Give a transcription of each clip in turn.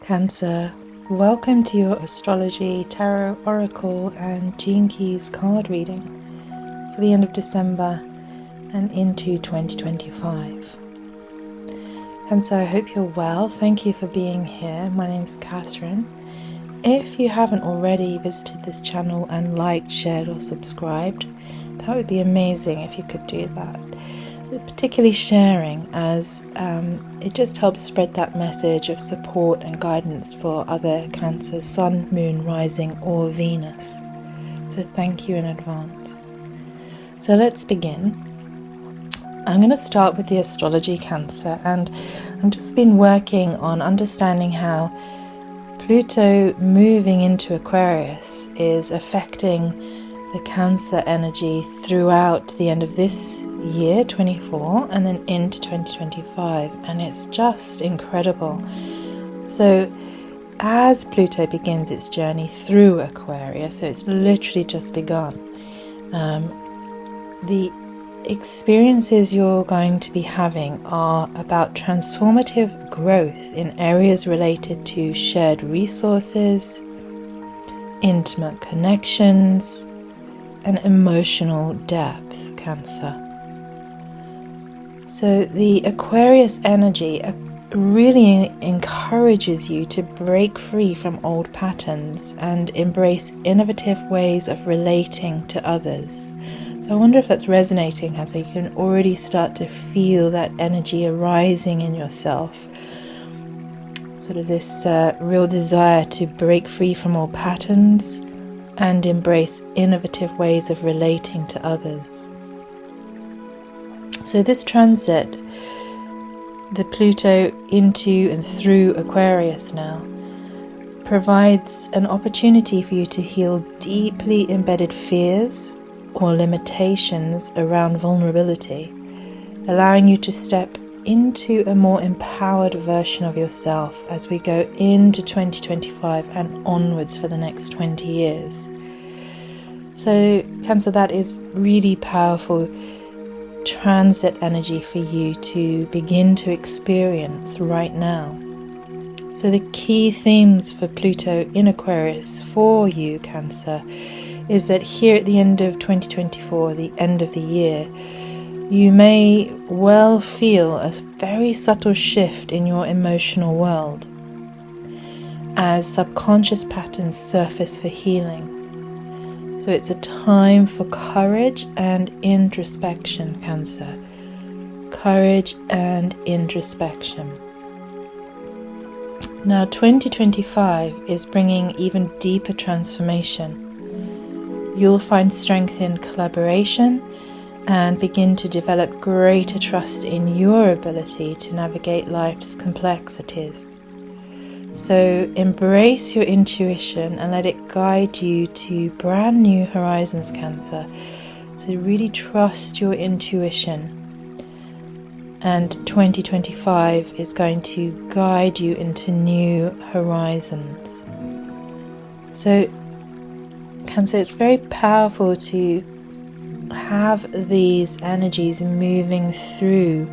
Cancer, welcome to your astrology, tarot, oracle and gene keys card reading for the end of December and into 2025. Cancer, I hope you're well. Thank you for being here. My name's Catherine. If you haven't already visited this channel and liked, shared or subscribed, that would be amazing if you could do that. Particularly sharing, as it just helps spread that message of support and guidance for other Cancer, Sun, Moon, Rising or Venus. So thank you in advance. So let's begin. I'm going to start with the astrology, Cancer, and I've just been working on understanding how Pluto moving into Aquarius is affecting the Cancer energy throughout the end of this year 24 and then into 2025, and it's just incredible. So as Pluto begins its journey through Aquarius, so it's literally just begun, the experiences you're going to be having are about transformative growth in areas related to shared resources, intimate connections and emotional depth, Cancer. So the Aquarius energy really encourages you to break free from old patterns and embrace innovative ways of relating to others. So I wonder if that's resonating, as you can already start to feel that energy arising in yourself. Sort of this real desire to break free from old patterns and embrace innovative ways of relating to others. So this transit, the Pluto into and through Aquarius now, provides an opportunity for you to heal deeply embedded fears or limitations around vulnerability, allowing you to step into a more empowered version of yourself as we go into 2025 and onwards for the next 20 years. So Cancer, that is really powerful transit energy for you to begin to experience right now. So the key themes for Pluto in Aquarius for you, Cancer, is that here at the end of 2024, the end of the year, you may well feel a very subtle shift in your emotional world as subconscious patterns surface for healing. So it's a time for courage and introspection, Cancer. Courage and introspection. Now 2025 is bringing even deeper transformation. You'll find strength in collaboration and begin to develop greater trust in your ability to navigate life's complexities. So embrace your intuition and let it guide you to brand new horizons, Cancer. So really trust your intuition. And 2025 is going to guide you into new horizons. So Cancer, it's very powerful to have these energies moving through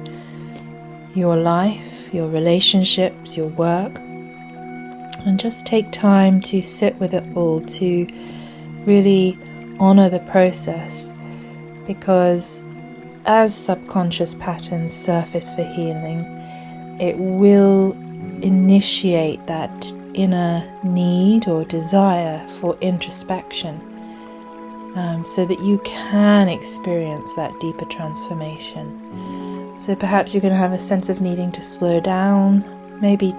your life, your relationships, your work. And just take time to sit with it all, to really honor the process, because as subconscious patterns surface for healing, it will initiate that inner need or desire for introspection, so that you can experience that deeper transformation. So perhaps you're going to have a sense of needing to slow down, maybe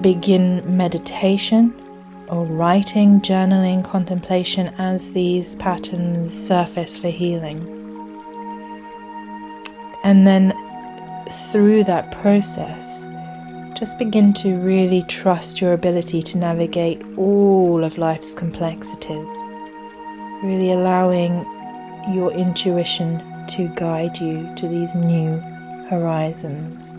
begin meditation or writing, journaling, contemplation as these patterns surface for healing. And then through that process, just begin to really trust your ability to navigate all of life's complexities, really allowing your intuition to guide you to these new horizons.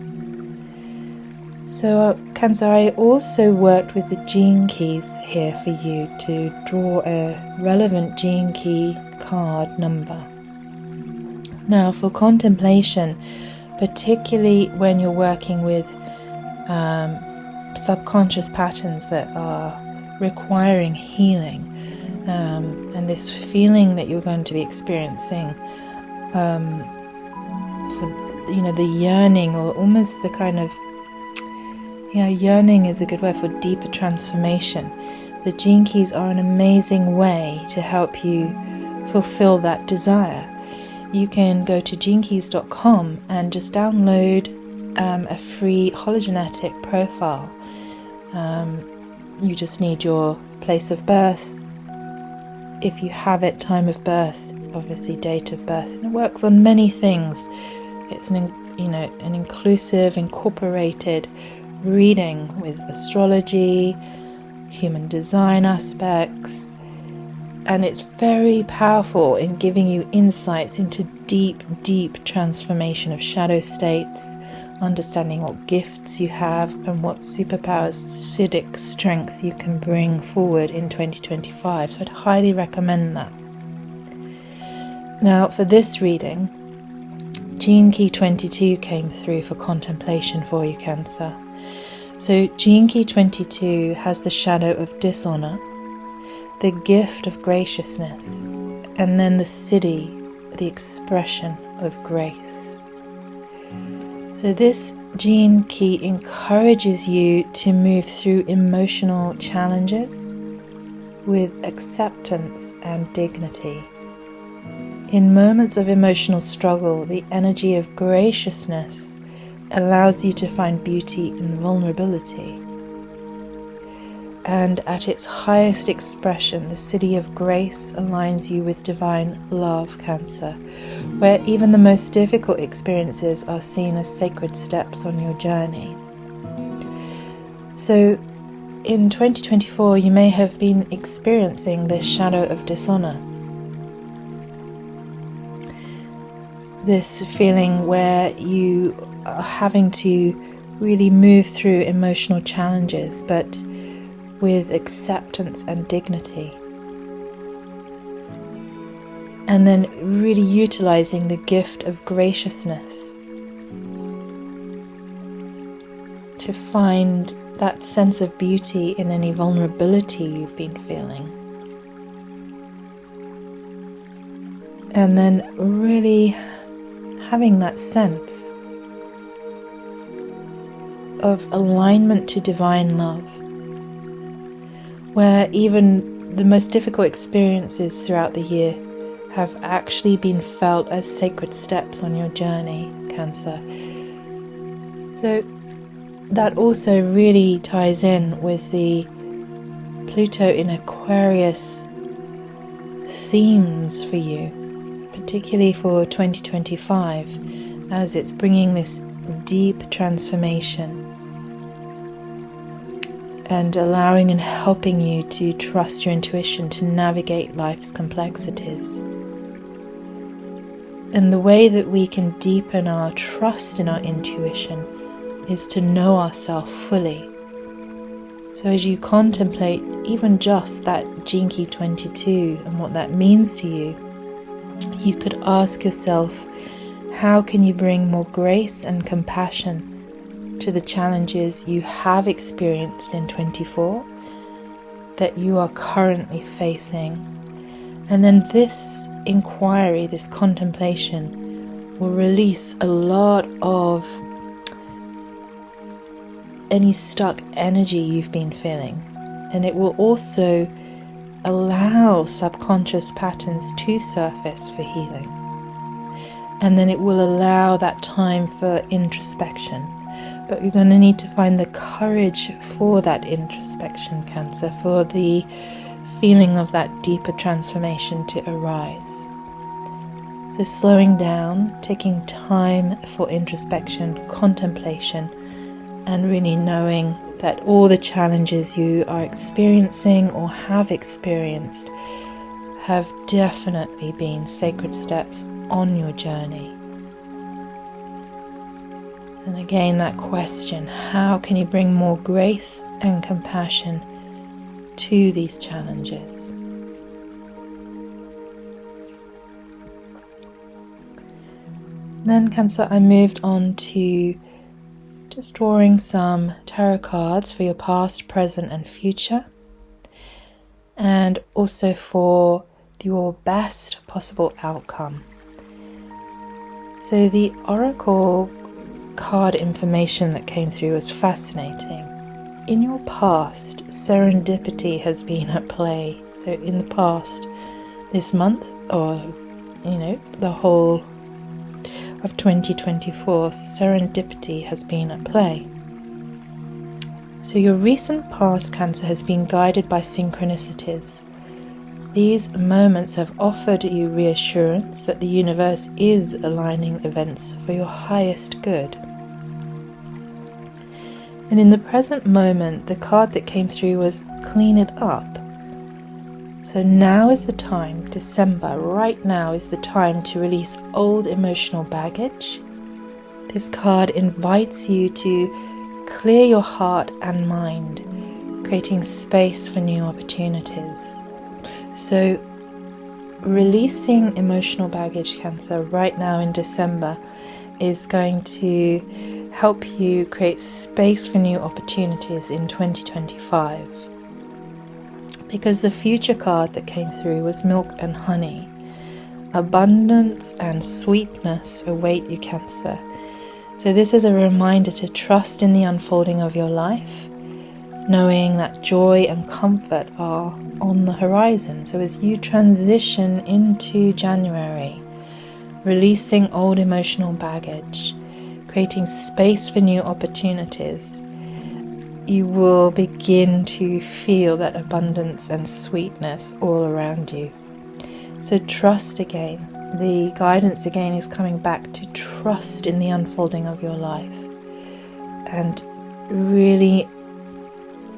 So Cancer, I also worked with the gene keys here for you to draw a relevant gene key card number. Now for contemplation, particularly when you're working with subconscious patterns that are requiring healing, and this feeling that you're going to be experiencing for the yearning, or almost the kind of yearning is a good word for deeper transformation. The Gene Keys are an amazing way to help you fulfill that desire. You can go to genekeys.com and just download a free hologenetic profile. You just need your place of birth, if you have it, time of birth, obviously date of birth, and it works on many things. It's an inclusive, incorporated reading with astrology, human design aspects, and it's very powerful in giving you insights into deep transformation of shadow states, understanding what gifts you have and what superpowers, acidic strength you can bring forward in 2025. So I'd highly recommend that. Now for this reading, Gene Key 22 came through for contemplation for you, Cancer. So Gene Key 22 has the shadow of dishonor, the gift of graciousness, and then the Siddhi, the expression of grace. So this Gene Key encourages you to move through emotional challenges with acceptance and dignity. In moments of emotional struggle, the energy of graciousness allows you to find beauty in vulnerability. And at its highest expression, the Siddhi of grace aligns you with divine love, Cancer, where even the most difficult experiences are seen as sacred steps on your journey. So in 2024, you may have been experiencing this shadow of dishonor. This feeling where you are having to really move through emotional challenges, but with acceptance and dignity. And then really utilizing the gift of graciousness to find that sense of beauty in any vulnerability you've been feeling. And then really having that sense of alignment to divine love, where even the most difficult experiences throughout the year have actually been felt as sacred steps on your journey, Cancer. So that also really ties in with the Pluto in Aquarius themes for you, particularly for 2025, as it's bringing this deep transformation and allowing and helping you to trust your intuition to navigate life's complexities. And the way that we can deepen our trust in our intuition is to know ourselves fully. So as you contemplate even just that Gene Key 22 and what that means to you, you could ask yourself, how can you bring more grace and compassion to the challenges you have experienced in 24 that you are currently facing? And then this inquiry, this contemplation, will release a lot of any stuck energy you've been feeling, and it will also allow subconscious patterns to surface for healing. And then it will allow that time for introspection. But you're going to need to find the courage for that introspection, Cancer, for the feeling of that deeper transformation to arise. So slowing down, taking time for introspection, contemplation, and really knowing that all the challenges you are experiencing or have experienced have definitely been sacred steps on your journey. And again, that question, how can you bring more grace and compassion to these challenges? Then, Cancer, I moved on to Just drawing some tarot cards for your past, present and future, and also for your best possible outcome. So the oracle card information that came through was fascinating. In your past, serendipity has been at play. So in the past, this month, or the whole of 2024, serendipity has been at play. So your recent past, Cancer, has been guided by synchronicities. These moments have offered you reassurance that the universe is aligning events for your highest good. And in the present moment, the card that came through was clean it up. So now is the time, December, right now is the time to release old emotional baggage. This card invites you to clear your heart and mind, creating space for new opportunities. So releasing emotional baggage, Cancer, right now in December is going to help you create space for new opportunities in 2025. Because the future card that came through was milk and honey. Abundance and sweetness await you, Cancer. So this is a reminder to trust in the unfolding of your life, knowing that joy and comfort are on the horizon. So as you transition into January, releasing old emotional baggage, creating space for new opportunities, you will begin to feel that abundance and sweetness all around you. So trust again. The guidance again is coming back to trust in the unfolding of your life. And really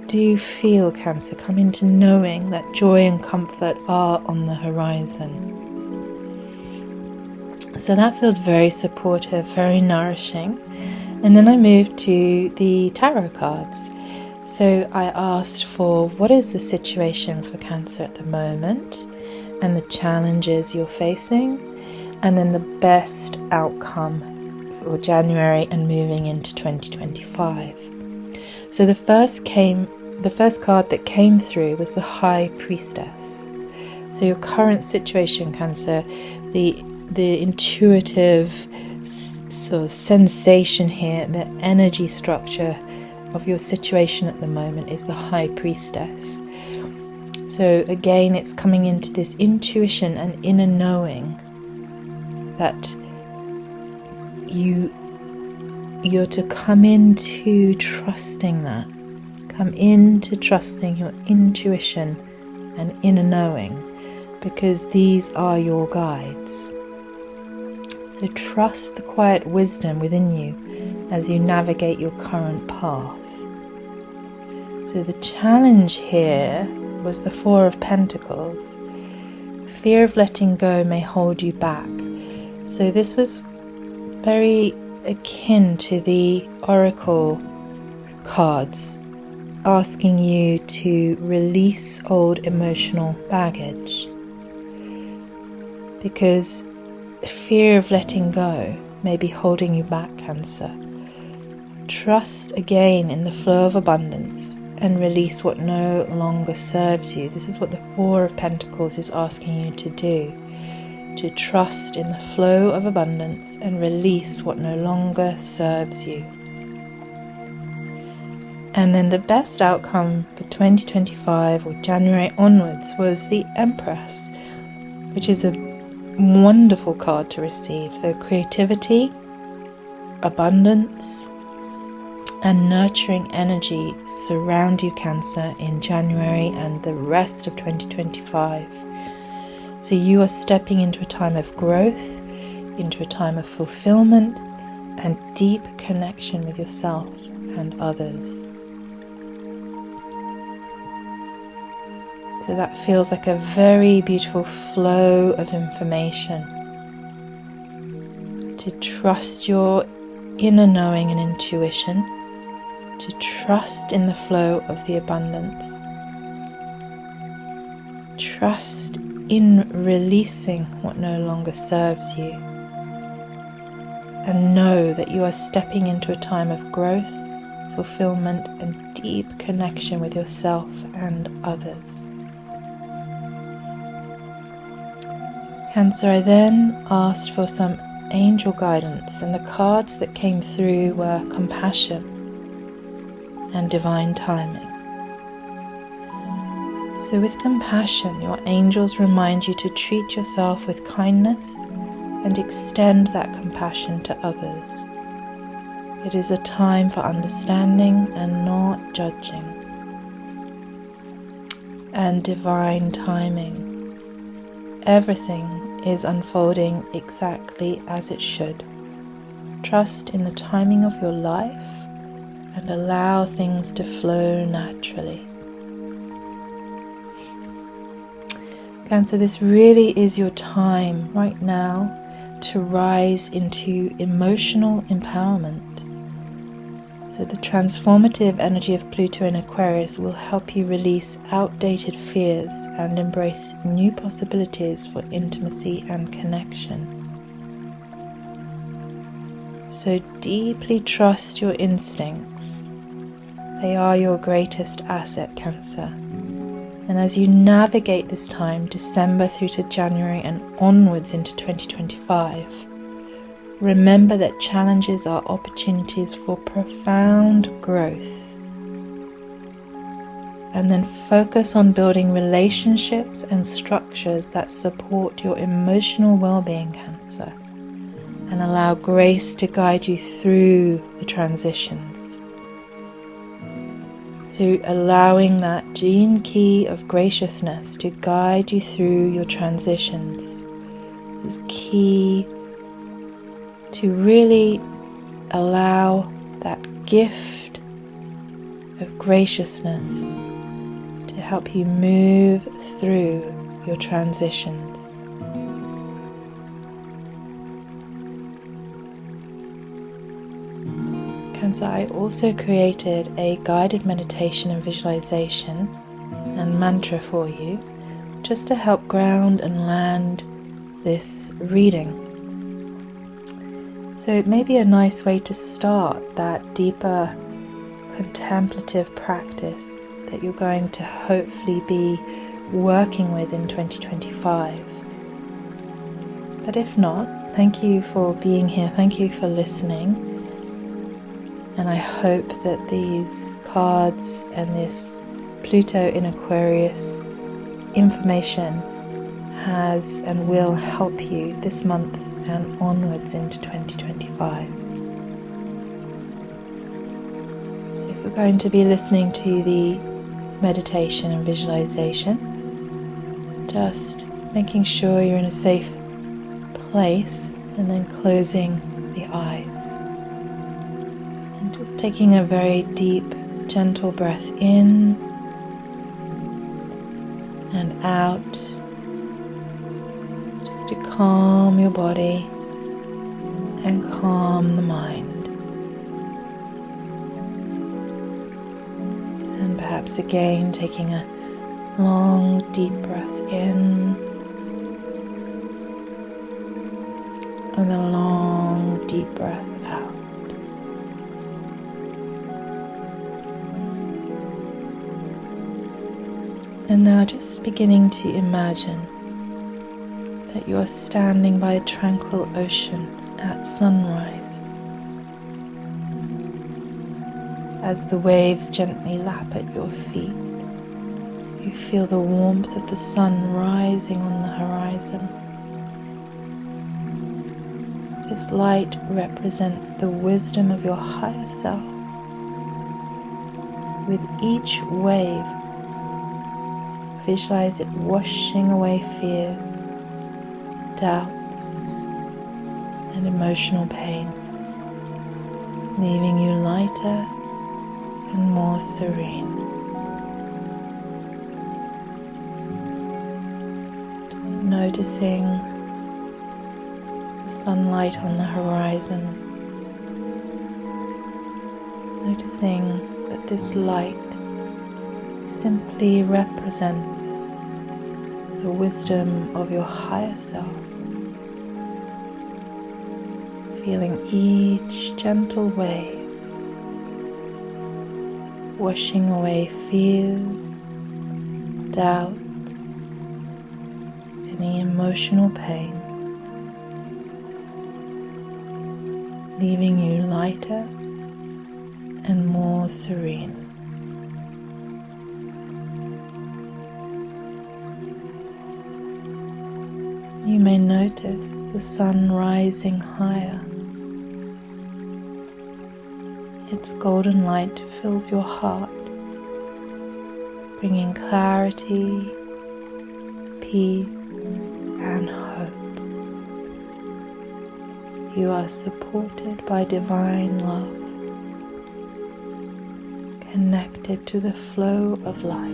do feel, Cancer, come into knowing that joy and comfort are on the horizon. So that feels very supportive, very nourishing. And then I moved to the tarot cards. So I asked for what is the situation for Cancer at the moment and the challenges you're facing, and then the best outcome for January and moving into 2025. So the first card that came through was the High Priestess. So your current situation, Cancer, the intuitive sort of sensation here, the energy structure of your situation at the moment is the High Priestess. So again, it's coming into this intuition and inner knowing that you're to come into trusting that. Come into trusting your intuition and inner knowing, because these are your guides. So trust the quiet wisdom within you as you navigate your current path. So the challenge here was the Four of Pentacles. Fear of letting go may hold you back. So this was very akin to the oracle cards, asking you to release old emotional baggage, because fear of letting go may be holding you back, Cancer. Trust again in the flow of abundance and release what no longer serves you. This is what the Four of Pentacles is asking you to do, to trust in the flow of abundance and release what no longer serves you. And then the best outcome for 2025 or January onwards was the Empress, which is a wonderful card to receive. So creativity, abundance, and nurturing energy surround you, Cancer, in January and the rest of 2025. So you are stepping into a time of growth, into a time of fulfillment and deep connection with yourself and others. So that feels like a very beautiful flow of information. To trust your inner knowing and intuition, to trust in the flow of the abundance, trust in releasing what no longer serves you, and know that you are stepping into a time of growth, fulfillment, and deep connection with yourself and others. Cancer, I then asked for some angel guidance, and the cards that came through were compassion and divine timing. So with compassion, your angels remind you to treat yourself with kindness and extend that compassion to others. It is a time for understanding and not judging. And divine timing. Everything is unfolding exactly as it should. Trust in the timing of your life and allow things to flow naturally. Cancer, this really is your time right now to rise into emotional empowerment. So the transformative energy of Pluto in Aquarius will help you release outdated fears and embrace new possibilities for intimacy and connection. So deeply trust your instincts. They are your greatest asset, Cancer. And as you navigate this time, December through to January and onwards into 2025, remember that challenges are opportunities for profound growth. And then focus on building relationships and structures that support your emotional well-being, Cancer, and allow grace to guide you through the transitions. So allowing that gene key of graciousness to guide you through your transitions is key to really allow that gift of graciousness to help you move through your transitions. Cancer, I also created a guided meditation and visualization and mantra for you, just to help ground and land this reading. So it may be a nice way to start that deeper contemplative practice that you're going to hopefully be working with in 2025. But if not, thank you for being here, thank you for listening. And I hope that these cards and this Pluto in Aquarius information has and will help you this month and onwards into 2025. If you're going to be listening to the meditation and visualization, just making sure you're in a safe place and then closing the eyes. Just taking a very deep, gentle breath in and out, just to calm your body and calm the mind. And perhaps again taking a long, deep breath in and a long, deep breath out. And now just beginning to imagine that you are standing by a tranquil ocean at sunrise. As the waves gently lap at your feet, you feel the warmth of the sun rising on the horizon. This light represents the wisdom of your higher self. With each wave, visualize it washing away fears, doubts, and emotional pain, leaving you lighter and more serene. Just noticing the sunlight on the horizon, noticing that this light simply represents the wisdom of your higher self. feeling each gentle wave washing away fears, doubts, any emotional pain, leaving you lighter and more serene. You may notice the sun rising higher. Its golden light fills your heart, bringing clarity, peace, and hope. You are supported by divine love, connected to the flow of life.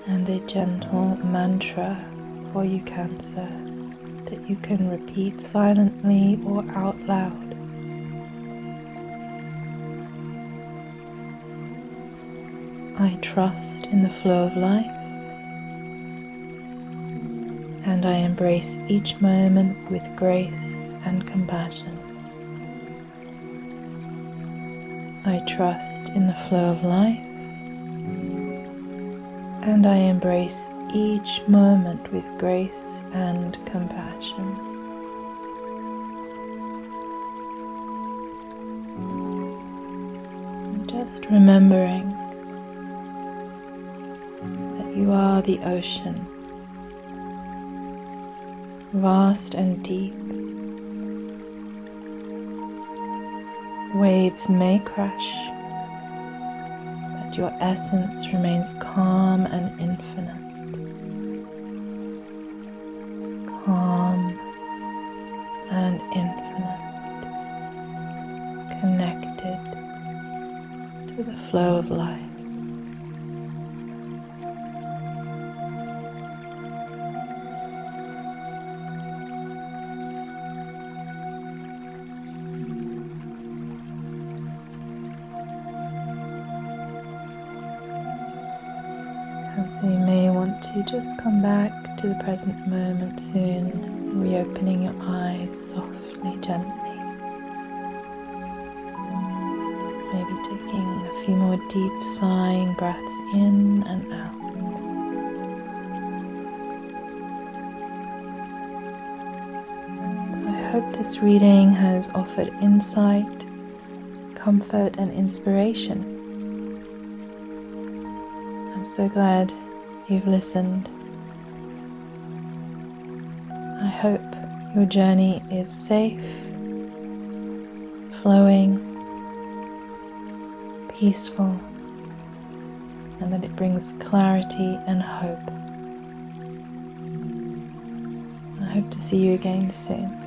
And a gentle mantra for you, Cancer, that you can repeat silently or out loud. I trust in the flow of life, and I embrace each moment with grace and compassion. I trust in the flow of life, and I embrace each moment with grace and compassion. And just remembering that you are the ocean, vast and deep. Waves may crash, your essence remains calm and infinite. Calm and infinite. Connected to the flow of life. So you may want to just come back to the present moment soon, reopening your eyes softly, gently. Maybe taking a few more deep sighing breaths in and out. I hope this reading has offered insight, comfort, and inspiration. I'm so glad you've listened. I hope your journey is safe, flowing, peaceful, and that it brings clarity and hope. I hope to see you again soon.